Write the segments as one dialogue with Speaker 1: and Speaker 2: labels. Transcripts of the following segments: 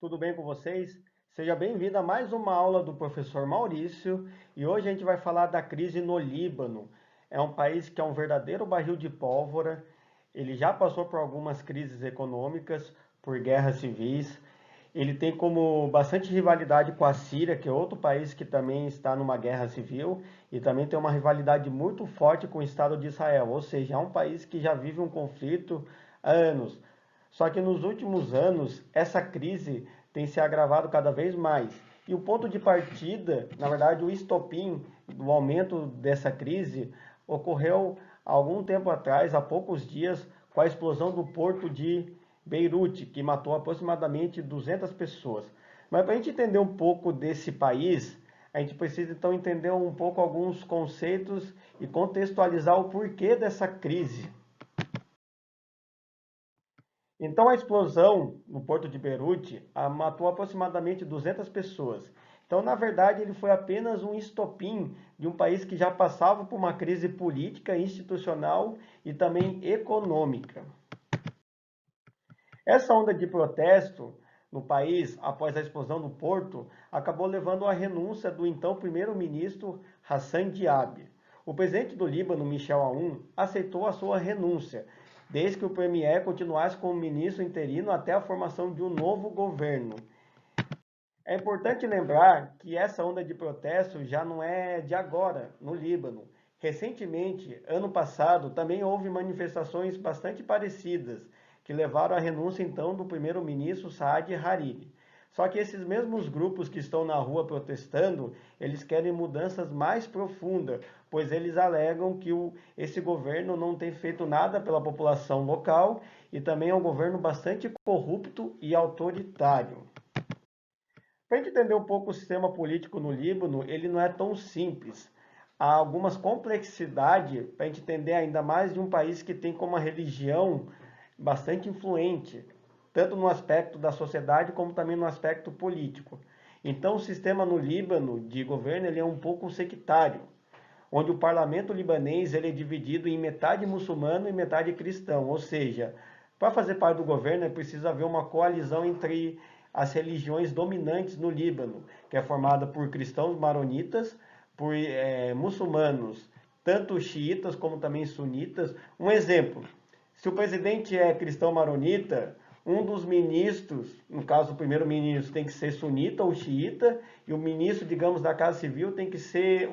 Speaker 1: Tudo bem com vocês? Seja bem-vindo a mais uma aula do professor Maurício e hoje a gente vai falar da crise no Líbano. É um país que é um verdadeiro barril de pólvora, ele já passou por algumas crises econômicas, por guerras civis, ele tem como bastante rivalidade com a Síria, que é outro país que também está numa guerra civil, e também tem uma rivalidade muito forte com o Estado de Israel, ou seja, é um país que já vive um conflito há anos. Só que nos últimos anos, essa crise tem se agravado cada vez mais. E o ponto de partida, na verdade, o estopim do aumento dessa crise ocorreu há algum tempo atrás, há poucos dias, com a explosão do porto de Beirute, que matou aproximadamente 200 pessoas. Mas para a gente entender um pouco desse país, a gente precisa então entender um pouco alguns conceitos e contextualizar o porquê dessa crise. Então, a explosão no porto de Beirute matou aproximadamente 200 pessoas. Então, na verdade, ele foi apenas um estopim de um país que já passava por uma crise política, institucional e também econômica. Essa onda de protesto no país, após a explosão do porto, acabou levando à renúncia do então primeiro-ministro Hassan Diab. O presidente do Líbano, Michel Aoun, aceitou a sua renúncia, desde que o premier continuasse como ministro interino até a formação de um novo governo. É importante lembrar que essa onda de protesto já não é de agora, no Líbano. Recentemente, ano passado, também houve manifestações bastante parecidas, que levaram à renúncia então do primeiro-ministro Saad Hariri. Só que esses mesmos grupos que estão na rua protestando, eles querem mudanças mais profundas, pois eles alegam que esse governo não tem feito nada pela população local e também é um governo bastante corrupto e autoritário. Para a gente entender um pouco o sistema político no Líbano, ele não é tão simples. Há algumas complexidades para a gente entender ainda mais de um país que tem como uma religião bastante influente, tanto no aspecto da sociedade como também no aspecto político. Então, o sistema no Líbano de governo ele é um pouco sectário, onde o parlamento libanês ele é dividido em metade muçulmano e metade cristão, ou seja, para fazer parte do governo é preciso haver uma coalizão entre as religiões dominantes no Líbano, que é formada por cristãos maronitas, por muçulmanos, tanto xiitas como também sunitas. Um exemplo, se o presidente é cristão maronita, um dos ministros, no caso o primeiro-ministro, tem que ser sunita ou xiita, e o ministro, digamos, da Casa Civil tem que ser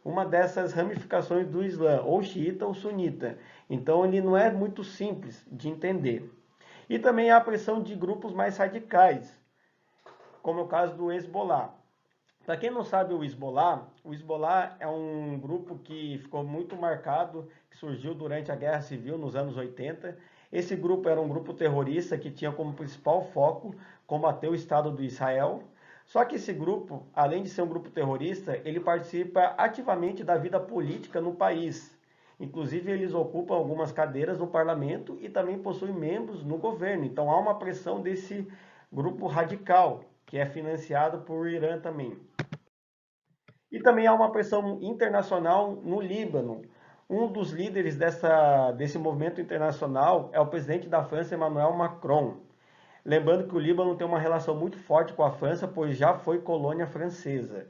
Speaker 1: uma dessas ramificações do Islã, ou xiita ou sunita. Então ele não é muito simples de entender. E também há a pressão de grupos mais radicais, como é o caso do Hezbollah. Para quem não sabe o Hezbollah é um grupo que ficou muito marcado, que surgiu durante a Guerra Civil nos anos 80. Esse grupo era um grupo terrorista que tinha como principal foco combater o Estado de Israel. Só que esse grupo, além de ser um grupo terrorista, ele participa ativamente da vida política no país. Inclusive, eles ocupam algumas cadeiras no parlamento e também possuem membros no governo. Então, há uma pressão desse grupo radical, que é financiado por Irã também. E também há uma pressão internacional no Líbano. Um dos líderes desse movimento internacional é o presidente da França, Emmanuel Macron. Lembrando que o Líbano tem uma relação muito forte com a França, pois já foi colônia francesa.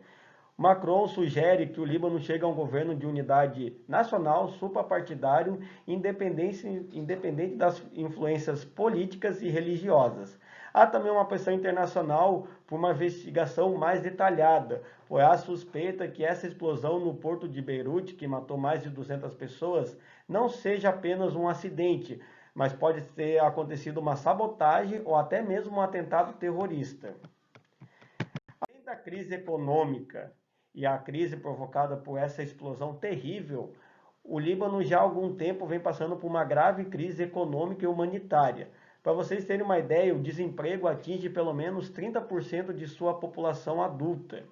Speaker 1: Macron sugere que o Líbano chegue a um governo de unidade nacional, suprapartidário, independente das influências políticas e religiosas. Há também uma pressão internacional por uma investigação mais detalhada, pois há suspeita que essa explosão no porto de Beirute, que matou mais de 200 pessoas, não seja apenas um acidente, mas pode ter acontecido uma sabotagem ou até mesmo um atentado terrorista. Além da crise econômica e a crise provocada por essa explosão terrível, o Líbano já há algum tempo vem passando por uma grave crise econômica e humanitária. Para vocês terem uma ideia, o desemprego atinge pelo menos 30% de sua população adulta.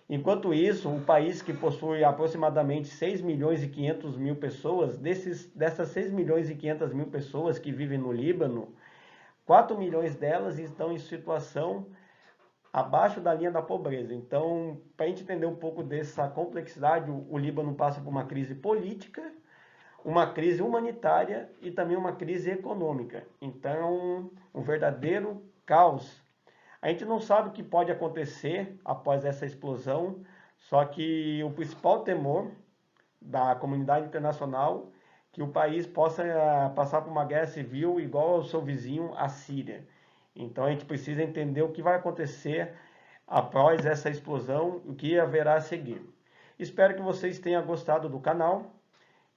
Speaker 1: Enquanto isso, o país que possui aproximadamente 6 milhões e 500 mil pessoas, dessas 6 milhões e 500 mil pessoas que vivem no Líbano, 4 milhões delas estão em situação abaixo da linha da pobreza. Então, para a gente entender um pouco dessa complexidade, o Líbano passa por uma crise política, uma crise humanitária e também uma crise econômica. Então, um verdadeiro caos. A gente não sabe o que pode acontecer após essa explosão, só que o principal temor da comunidade internacional é que o país possa passar por uma guerra civil igual ao seu vizinho, a Síria. Então a gente precisa entender o que vai acontecer após essa explosão, o que haverá a seguir. Espero que vocês tenham gostado do canal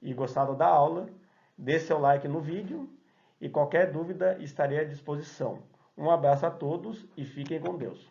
Speaker 1: e gostado da aula. Dê seu like no vídeo e qualquer dúvida estarei à disposição. Um abraço a todos e fiquem com Deus.